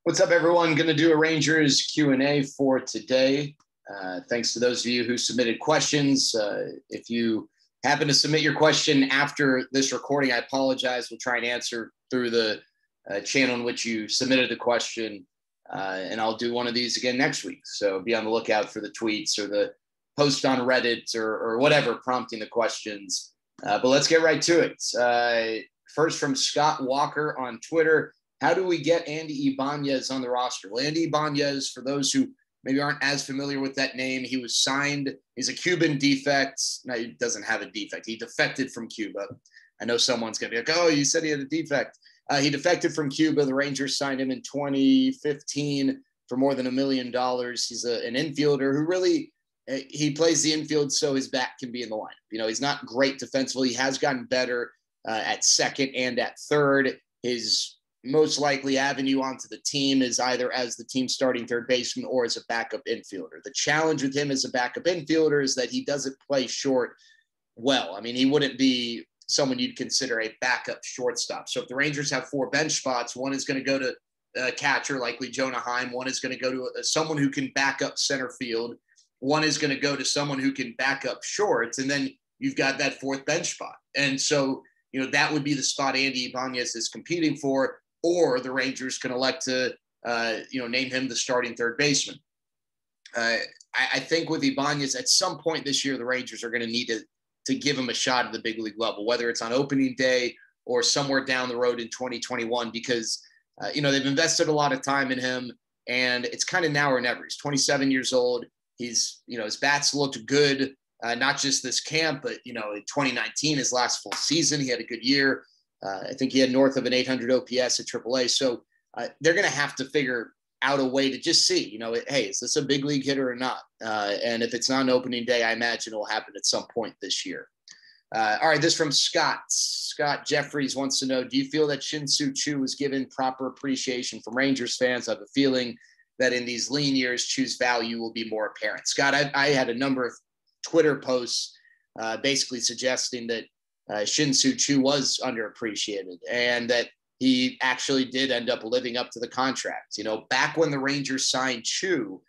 What's up, everyone? Going to do a Rangers Q&A for today. Thanks to those of you who submitted questions. If you happen to submit your question after this recording, I apologize. We'll try and answer through the channel in which you submitted the question, and I'll do one of these again next week. So be on the lookout for the tweets or the post on Reddit or whatever prompting the questions. But let's get right to it. First from Scott Walker on Twitter. How do we get Andy Ibanez on the roster? Well, Andy Ibanez, for those who maybe aren't as familiar with that name, he was signed. He's a Cuban defect. No, he doesn't have a defect. He defected from Cuba. I know someone's going to be like, oh, you said he had a defect. He defected from Cuba. The Rangers signed him in 2015 for more than $1 million. He's an infielder who really he plays the infield so his bat can be in the lineup. You know, he's not great defensively. He has gotten better at second and at third. His most likely avenue onto the team is either as the team's starting third baseman or as a backup infielder. The challenge with him as a backup infielder is that he doesn't play short well. I mean, he wouldn't be someone you'd consider a backup shortstop. So if the Rangers have 4 bench spots, one is going to go to a catcher, likely Jonah Heim. One is going to go to someone who can back up center field. One is going to go to someone who can back up shorts. And then you've got that 4th bench spot. And so, you know, that would be the spot Andy Ibanez is competing for. Or the Rangers can elect to, name him the starting third baseman. I think with Ibanez, at some point this year, the Rangers are going to need to give him a shot at the big league level, whether it's on opening day or somewhere down the road in 2021, because, they've invested a lot of time in him, and it's kind of now or never. He's 27 years old. He's, his bats looked good, not just this camp, but, in 2019, his last full season, he had a good year. I think he had north of an 800 OPS at AAA. So they're going to have to figure out a way to just see, hey, is this a big league hitter or not? And if it's not an opening day, I imagine it will happen at some point this year. All right, this from Scott. Scott Jeffries wants to know, do you feel that Shinsu Chu was given proper appreciation from Rangers fans? I have a feeling that in these lean years, Chu's value will be more apparent. Scott, I had a number of Twitter posts basically suggesting that Shinsu Chu was underappreciated and that he actually did end up living up to the contract. Back when the Rangers signed Chu,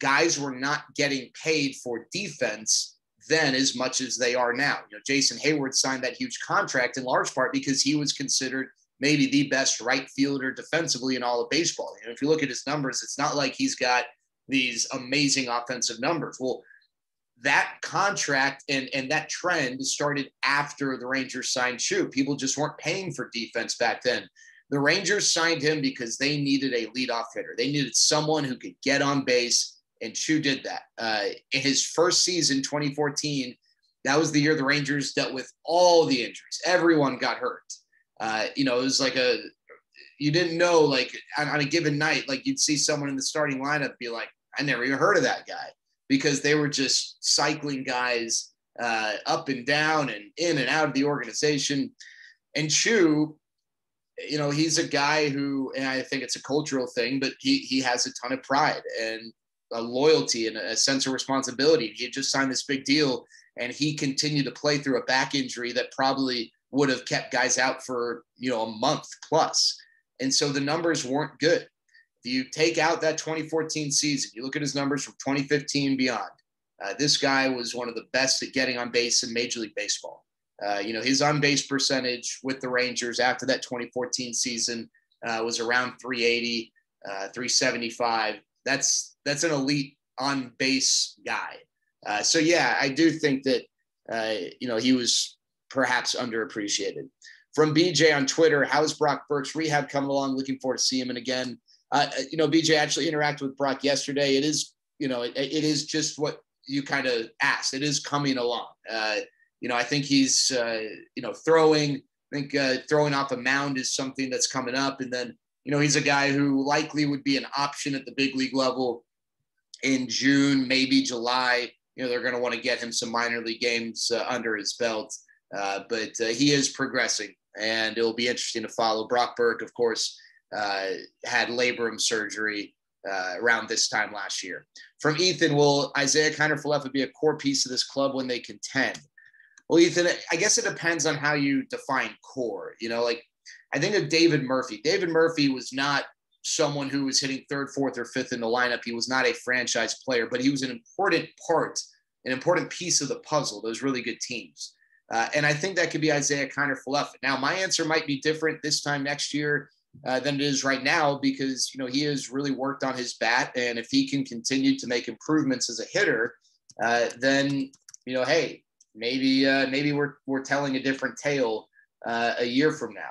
guys were not getting paid for defense then as much as they are now. Jason Hayward signed that huge contract in large part because he was considered maybe the best right fielder defensively in all of baseball. If you look at his numbers, it's not like he's got these amazing offensive numbers. Well, that contract and that trend started after the Rangers signed Chu. People just weren't paying for defense back then. The Rangers signed him because they needed a leadoff hitter. They needed someone who could get on base, and Chu did that. In his first season, 2014, that was the year the Rangers dealt with all the injuries. Everyone got hurt. It was like you didn't know, like on a given night, like you'd see someone in the starting lineup be like, I never even heard of that guy, because they were just cycling guys up and down and in and out of the organization. And Chu, he's a guy who, and I think it's a cultural thing, but he has a ton of pride and a loyalty and a sense of responsibility. He had just signed this big deal, and he continued to play through a back injury that probably would have kept guys out for, a month plus. And so the numbers weren't good. You take out that 2014 season, you look at his numbers from 2015 beyond. This guy was one of the best at getting on base in Major League Baseball. His on-base percentage with the Rangers after that 2014 season was around 380, 375. That's an elite on-base guy. So, yeah, I do think that, he was perhaps underappreciated. From BJ on Twitter, how's Brock Burke's rehab coming along? Looking forward to seeing him again. BJ actually interacted with Brock yesterday. It is, it is just what you kind of asked. It is coming along. I think he's, throwing. I think throwing off a mound is something that's coming up. And then, he's a guy who likely would be an option at the big league level in June, maybe July. They're going to want to get him some minor league games under his belt. But he is progressing, and it'll be interesting to follow. Brock Burke, of course, had labrum surgery around this time last year. From Ethan, will Isaiah Kiner-Falefa be a core piece of this club when they contend? Well, Ethan, I guess it depends on how you define core. I think of David Murphy. David Murphy was not someone who was hitting third, fourth, or fifth in the lineup. He was not a franchise player, but he was an important part, an important piece of the puzzle, those really good teams. And I think that could be Isaiah Kiner-Falefa. Now, my answer might be different this time next year than it is right now, because, you know, he has really worked on his bat. And if he can continue to make improvements as a hitter, then, you know, hey, maybe we're telling a different tale a year from now.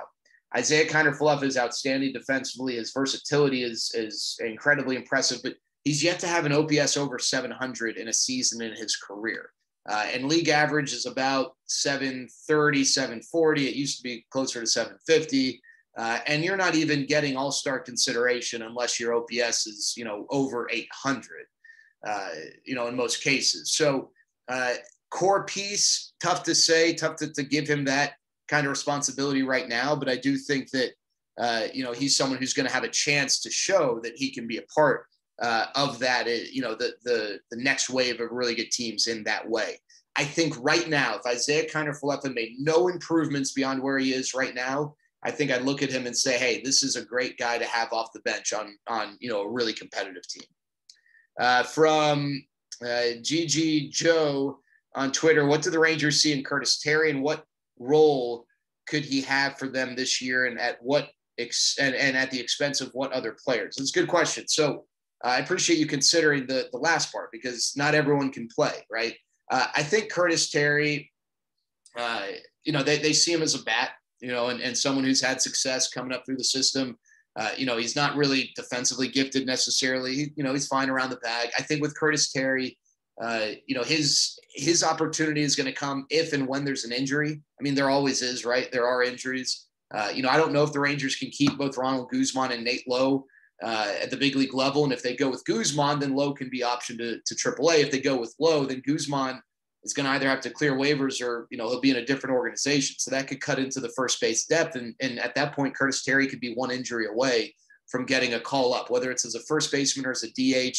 Isaiah Kiner-Falefa is outstanding defensively. His versatility is incredibly impressive, but he's yet to have an OPS over 700 in a season in his career. And league average is about 730, 740. It used to be closer to 750. And you're not even getting all-star consideration unless your OPS is, you know, over 800, you know, in most cases. So core piece, tough to say, tough to give him that kind of responsibility right now. But I do think that, you know, he's someone who's going to have a chance to show that he can be a part of that, you know, the next wave of really good teams in that way. I think right now, if Isaiah Kiner-Falefa made no improvements beyond where he is right now, I think I'd look at him and say, hey, this is a great guy to have off the bench on you know, a really competitive team. From GG Joe on Twitter, what do the Rangers see in Curtis Terry, and what role could he have for them this year, and at what and at the expense of what other players? That's a good question. So I appreciate you considering the last part, because not everyone can play, right? I think Curtis Terry, you know, they see him as a bat, you know, and someone who's had success coming up through the system. You know, he's not really defensively gifted necessarily. You know, he's fine around the bag. I think with Curtis Terry, you know, his opportunity is going to come if and when there's an injury. I mean, there always is, right? There are injuries. You know, I don't know if the Rangers can keep both Ronald Guzman and Nate Lowe at the big league level. And if they go with Guzman, then Lowe can be optioned to AAA. If they go with Lowe, then Guzman is going to either have to clear waivers or, you know, he'll be in a different organization. So that could cut into the first base depth. And at that point, Curtis Terry could be one injury away from getting a call up, whether it's as a first baseman or as a DH.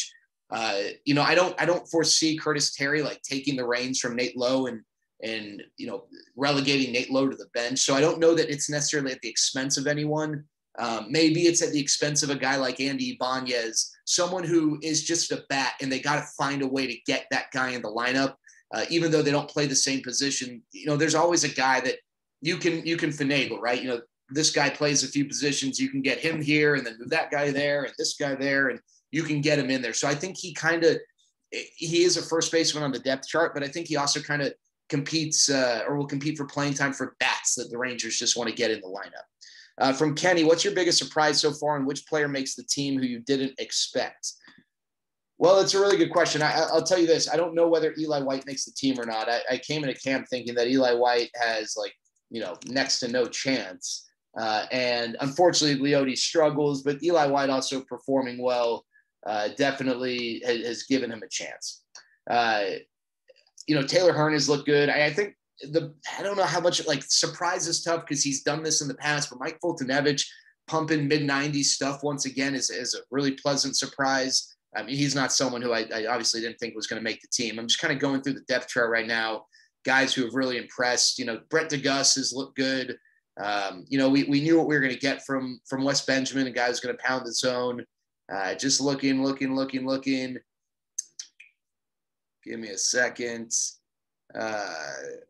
You know, I don't foresee Curtis Terry like taking the reins from Nate Lowe and, you know, relegating Nate Lowe to the bench. So I don't know that it's necessarily at the expense of anyone. Maybe it's at the expense of a guy like Andy Ibanez, someone who is just a bat, and they got to find a way to get that guy in the lineup. Even though they don't play the same position, you know, there's always a guy that you can finagle, right? You know, this guy plays a few positions, you can get him here and then move that guy there and this guy there, and you can get him in there. So I think he is a first baseman on the depth chart, but I think he also kind of competes or will compete for playing time for bats that the Rangers just want to get in the lineup. From Kenny, what's your biggest surprise so far, and which player makes the team who you didn't expect? Well, it's a really good question. I'll tell you this. I don't know whether Eli White makes the team or not. I came into camp thinking that Eli White has, like, you know, next to no chance. And unfortunately, Leote struggles, but Eli White also performing well definitely has given him a chance. You know, Taylor Hearn has looked good. I think I don't know how much, like, surprise is tough because he's done this in the past, but Mike Fultonevich pumping mid-90s stuff once again is a really pleasant surprise. I mean, he's not someone who I obviously didn't think was going to make the team. I'm just kind of going through the depth chart right now, guys who have really impressed. You know, Brett DeGuss has looked good. You know, we knew what we were going to get from Wes Benjamin, a guy who's going to pound the zone. Just looking. Give me a second. I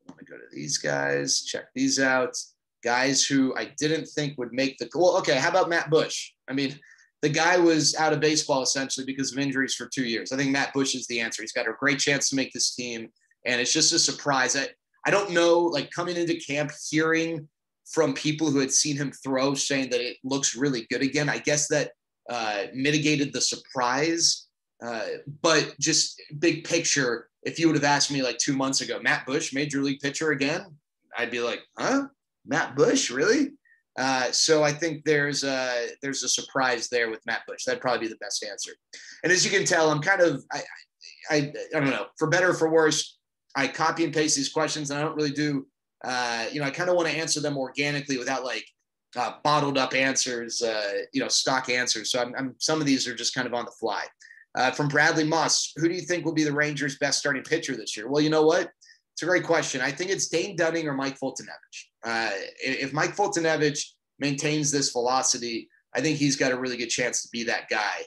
want to go to these guys, check these out. Guys who I didn't think would make the – well, okay, how about Matt Bush? I mean – the guy was out of baseball essentially because of injuries for 2 years. I think Matt Bush is the answer. He's got a great chance to make this team, and it's just a surprise. I don't know, like, coming into camp, hearing from people who had seen him throw saying that it looks really good again, I guess that mitigated the surprise. But just big picture, if you would have asked me like 2 months ago, Matt Bush, major league pitcher again, I'd be like, huh? Matt Bush, really? So I think there's a surprise there with Matt Bush. That'd probably be the best answer. And as you can tell, I'm kind of, I don't know, for better or for worse, I copy and paste these questions, and I don't really do, you know, I kind of want to answer them organically without like bottled up answers, you know, stock answers. So some of these are just kind of on the fly. From Bradley Moss, who do you think will be the Rangers' best starting pitcher this year? Well, you know what? It's a great question. I think it's Dane Dunning or Mike Fultonevich. If Mike Fultonevich maintains this velocity, I think he's got a really good chance to be that guy.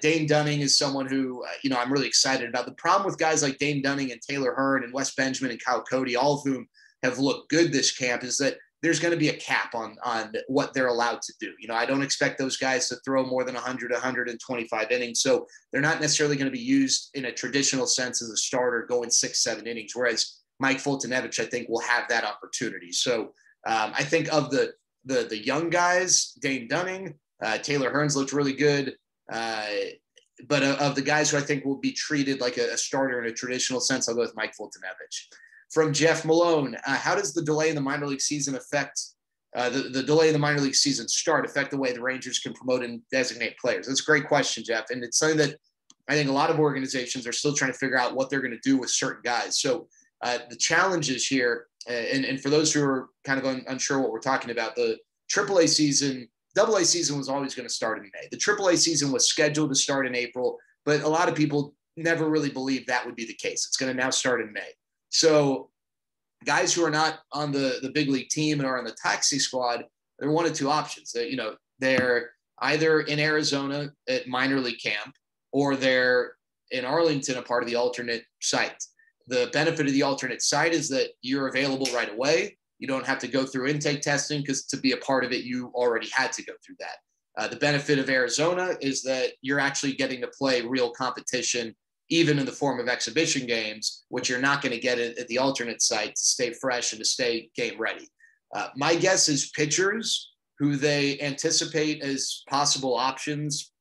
Dane Dunning is someone who, I'm really excited about. The problem with guys like Dane Dunning and Taylor Hearn and Wes Benjamin and Kyle Cody, all of whom have looked good this camp, is that there's going to be a cap on what they're allowed to do. I don't expect those guys to throw more than 100, 125 innings. So they're not necessarily going to be used in a traditional sense as a starter going 6-7 innings, whereas Mike Foltynewicz, I think, will have that opportunity. So I think of the young guys, Dane Dunning, Taylor Hearn's looked really good. But of the guys who I think will be treated like a starter in a traditional sense, I'll go with Mike Foltynewicz. From Jeff Malone, how does the delay in the minor league season affect the delay in the minor league season affect the way the Rangers can promote and designate players? That's a great question, Jeff. And it's something that I think a lot of organizations are still trying to figure out what they're going to do with certain guys. So the challenges here, and for those who are kind of unsure what we're talking about, the AAA season, AA season was always going to start in May. The AAA season was scheduled to start in April, but a lot of people never really believed that would be the case. It's going to now start in May. So guys who are not on the big league team and are on the taxi squad, there are one of two options. They're either in Arizona at minor league camp, or they're in Arlington, a part of the alternate site. The benefit of the alternate site is that you're available right away. You don't have to go through intake testing, because to be a part of it, you already had to go through that. The benefit of Arizona is that you're actually getting to play real competition, even in the form of exhibition games, which you're not going to get at the alternate site to stay fresh and to stay game ready. My guess is pitchers who they anticipate as possible options,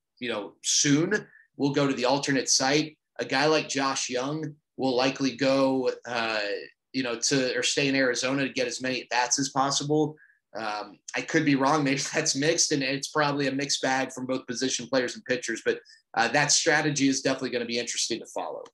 soon, will go to the alternate site. A guy like Josh Young will likely go, or stay in Arizona to get as many at-bats as possible. I could be wrong. Maybe that's mixed, and it's probably a mixed bag from both position players and pitchers, but that strategy is definitely going to be interesting to follow.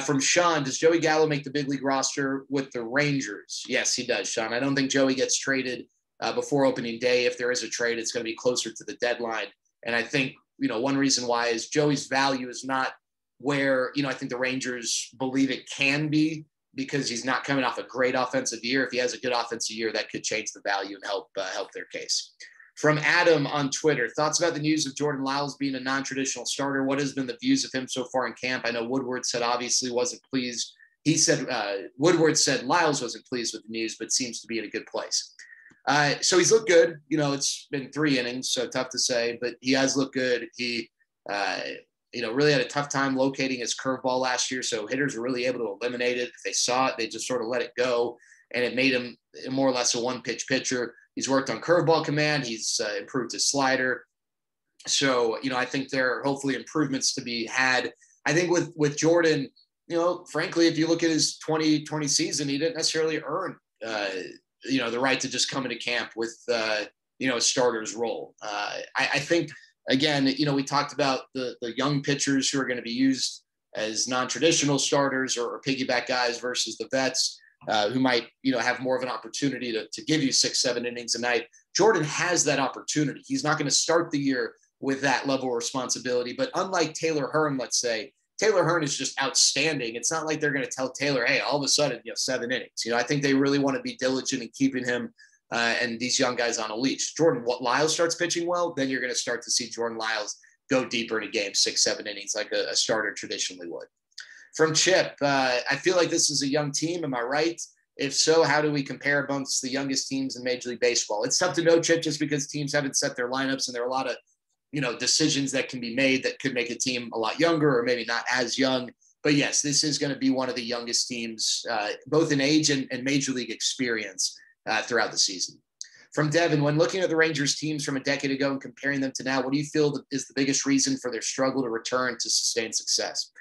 From Sean, does Joey Gallo make the big league roster with the Rangers? Yes, he does, Sean. I don't think Joey gets traded before opening day. If there is a trade, it's going to be closer to the deadline. And I think, one reason why is Joey's value is not where, I think the Rangers believe it can be, because he's not coming off a great offensive year. If he has a good offensive year, that could change the value and help their case. From Adam on Twitter, thoughts about the news of Jordan Lyles being a non-traditional starter? What has been the views of him so far in camp? I know Woodward said obviously wasn't pleased. He said Woodward said Lyles wasn't pleased with the news, but seems to be in a good place. So he's looked good. It's been 3 innings, so tough to say, but he has looked good. He, really had a tough time locating his curveball last year. So hitters were really able to eliminate it. If they saw it, they just sort of let it go, and it made him more or less a one-pitch pitcher. He's worked on curveball command. He's improved his slider. So, I think there are hopefully improvements to be had. I think with Jordan, frankly, if you look at his 2020 season, he didn't necessarily earn, the right to just come into camp with, a starter's role. I think, again, we talked about the young pitchers who are going to be used as non-traditional starters or piggyback guys versus the vets. Who might, have more of an opportunity to give you 6-7 innings a night. Jordan has that opportunity. He's not going to start the year with that level of responsibility. But unlike Taylor Hearn, let's say, Taylor Hearn is just outstanding. It's not like they're going to tell Taylor, hey, all of a sudden, 7 innings. I think they really want to be diligent in keeping him and these young guys on a leash. Lyles starts pitching well, then you're going to start to see Jordan Lyles go deeper in a game, 6-7 innings, like a starter traditionally would. From Chip, I feel like this is a young team. Am I right? If so, how do we compare amongst the youngest teams in Major League Baseball? It's tough to know, Chip, just because teams haven't set their lineups, and there are a lot of, decisions that can be made that could make a team a lot younger or maybe not as young. But yes, this is going to be one of the youngest teams, both in age and Major League experience throughout the season. From Devin, when looking at the Rangers teams from a decade ago and comparing them to now, what do you feel is the biggest reason for their struggle to return to sustained success?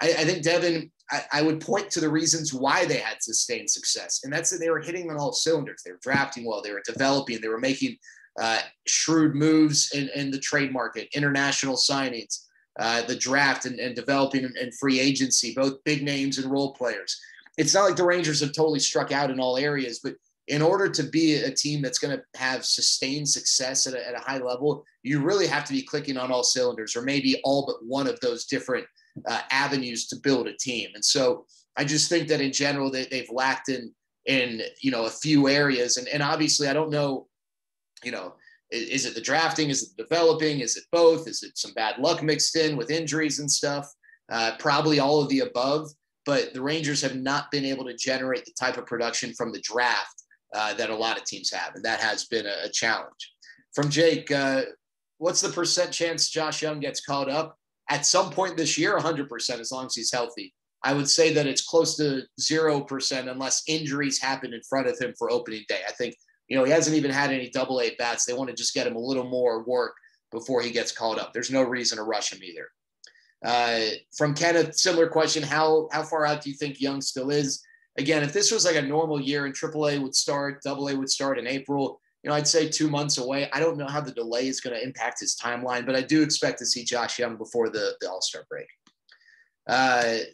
I think, Devin, I would point to the reasons why they had sustained success. And that's that they were hitting on all cylinders. They were drafting well. They were developing. They were making shrewd moves in the trade market, international signings, the draft, and developing and free agency, both big names and role players. It's not like the Rangers have totally struck out in all areas, but in order to be a team that's going to have sustained success at a high level, you really have to be clicking on all cylinders, or maybe all but one of those different avenues to build a team. And so I just think that in general, they've lacked in a few areas. And obviously I don't know, Is it the drafting? Is it the developing? Is it both? Is it some bad luck mixed in with injuries and stuff? Probably all of the above, but the Rangers have not been able to generate the type of production from the draft that a lot of teams have, and that has been a challenge. From Jake, what's the percent chance Josh Young gets called up? At some point this year, 100%, as long as he's healthy. I would say that it's close to 0% unless injuries happen in front of him for opening day. I think, he hasn't even had any AA bats. They want to just get him a little more work before he gets called up. There's no reason to rush him either. From Kenneth, similar question. How far out do you think Young still is? Again, if this was like a normal year and AAA would start, AA would start in April, I'd say 2 months away. I don't know how the delay is going to impact his timeline, but I do expect to see Josh Young before the All-Star break.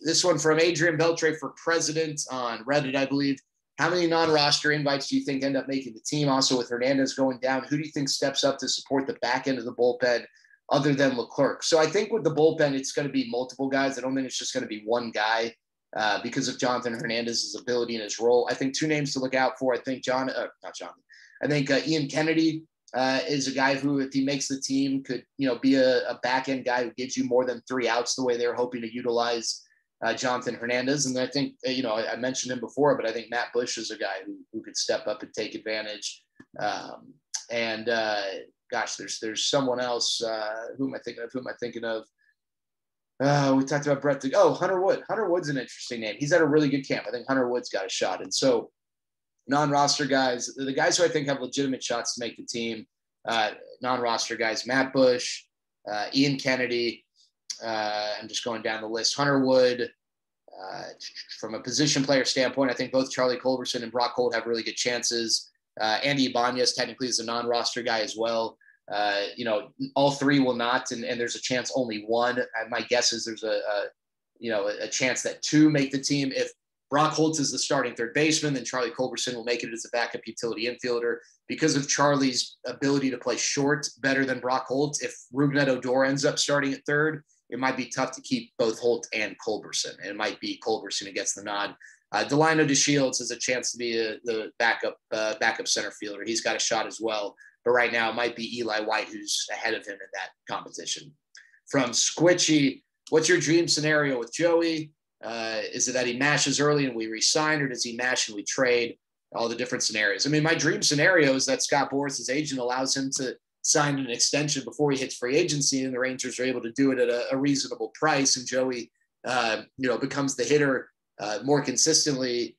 This one from Adrian Beltre for president on Reddit, I believe. How many non-roster invites do you think end up making the team? Also, with Hernandez going down, who do you think steps up to support the back end of the bullpen other than Leclerc? So I think with the bullpen, it's going to be multiple guys. I don't think it's just going to be one guy because of Jonathan Hernandez's ability and his role. I think 2 names to look out for. I think I think Ian Kennedy is a guy who, if he makes the team, could be a back end guy who gives you more than 3 outs the way they're hoping to utilize Jonathan Hernandez. And I think, I mentioned him before, but I think Matt Bush is a guy who could step up and take advantage. There's someone else. Who am I thinking of? We talked about Brett. Hunter Wood. Hunter Wood's an interesting name. He's at a really good camp. I think Hunter Wood's got a shot. And so non-roster guys, the guys who I think have legitimate shots to make the team, non-roster guys, Matt Bush, Ian Kennedy, I'm just going down the list. Hunter Wood, from a position player standpoint, I think both Charlie Culberson and Brock Holt have really good chances. Andy Ibanez technically is a non-roster guy as well. All 3 will not, and there's a chance only one. My guess is there's a chance that 2 make the team. If Brock Holt is the starting third baseman, then Charlie Culberson will make it as a backup utility infielder. Because of Charlie's ability to play short better than Brock Holt, if Rougned Odor ends up starting at third, it might be tough to keep both Holt and Culberson. And it might be Culberson who gets the nod. Delino DeShields has a chance to be the backup center fielder. He's got a shot as well. But right now it might be Eli White who's ahead of him in that competition. From Squitchy, what's your dream scenario with Joey? Is it that he mashes early and we re-sign, or does he mash and we trade? All the different scenarios. I mean, my dream scenario is that Scott Boras' agent allows him to sign an extension before he hits free agency, and the Rangers are able to do it at a reasonable price, and Joey, becomes the hitter more consistently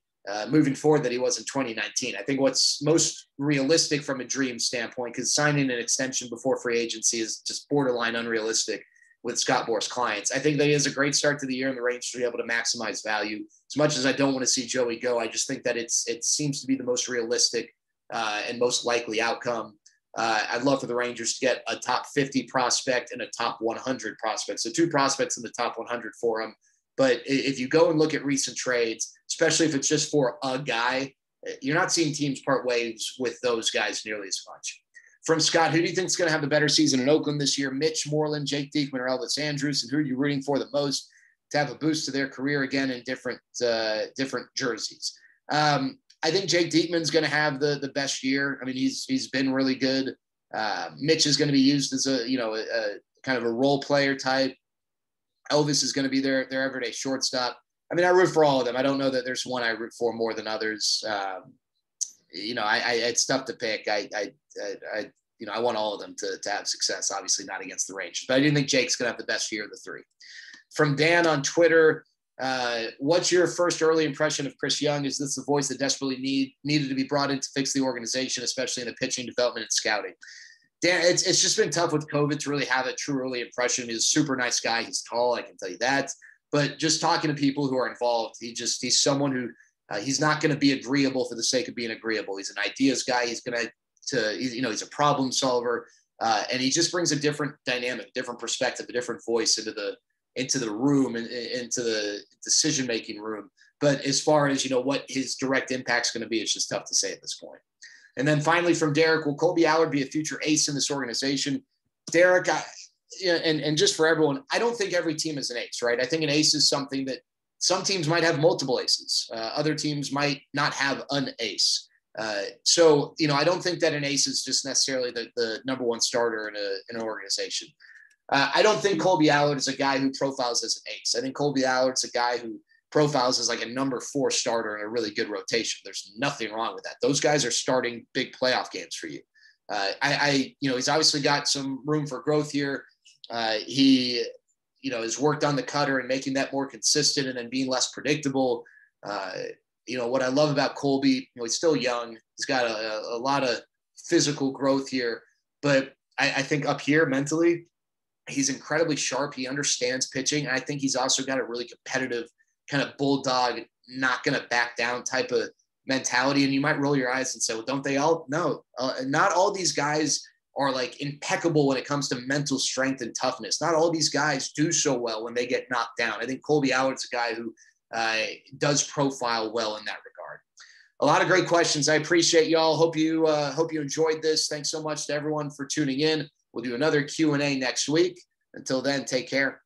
moving forward that he was in 2019. I think what's most realistic from a dream standpoint, because signing an extension before free agency is just borderline unrealistic with Scott Boras' clients. I think that he has a great start to the year, and the Rangers will be able to maximize value. As much as I don't want to see Joey go, I just think that it seems to be the most realistic and most likely outcome. I'd love for the Rangers to get a top 50 prospect and a top 100 prospect. So 2 prospects in the top 100 for him. But if you go and look at recent trades, especially if it's just for a guy, you're not seeing teams part ways with those guys nearly as much. From Scott, who do you think is going to have the better season in Oakland this year? Mitch Moreland, Jake Diekman, or Elvis Andrus? And who are you rooting for the most to have a boost to their career again in different jerseys? I think Jake Diekman's going to have the best year. I mean, he's been really good. Mitch is going to be used as a kind of a role player type. Elvis is going to be their everyday shortstop. I mean, I root for all of them. I don't know that there's one I root for more than others. It's tough to pick. I want all of them to have success, obviously not against the Rangers, but I do think Jake's going to have the best year of the 3. From Dan on Twitter, what's your first early impression of Chris Young? Is this the voice that desperately needed to be brought in to fix the organization, especially in the pitching development and scouting? Dan, it's just been tough with COVID to really have a true early impression. He's a super nice guy. He's tall, I can tell you that. But just talking to people who are involved, he's someone who he's not going to be agreeable for the sake of being agreeable. He's an ideas guy. He's he's a problem solver, and he just brings a different dynamic, different perspective, a different voice into the room and into the decision-making room. But as far as, what his direct impact is going to be, it's just tough to say at this point. And then finally from Derek, will Colby Allard be a future ace in this organization? Derek, and just for everyone, I don't think every team is an ace, right? I think an ace is something that some teams might have multiple aces. Other teams might not have an ace. So, I don't think that an ace is just necessarily the number one starter in an organization. I don't think Colby Allard is a guy who profiles as an ace. I think Colby Allard's a guy who profiles as like a number 4 starter in a really good rotation. There's nothing wrong with that. Those guys are starting big playoff games for you. He's obviously got some room for growth here. He has worked on the cutter and making that more consistent and then being less predictable. What I love about Colby, he's still young. He's got a lot of physical growth here, but I think up here mentally, he's incredibly sharp. He understands pitching. And I think he's also got a really competitive kind of bulldog, not going to back down type of mentality. And you might roll your eyes and say, well, don't they all? No, not all these guys are like impeccable when it comes to mental strength and toughness. Not all these guys do so well when they get knocked down. I think Colby Allard's a guy who does profile well in that regard. A lot of great questions. I appreciate y'all. Hope you enjoyed this. Thanks so much to everyone for tuning in. We'll do another Q&A next week. Until then, take care.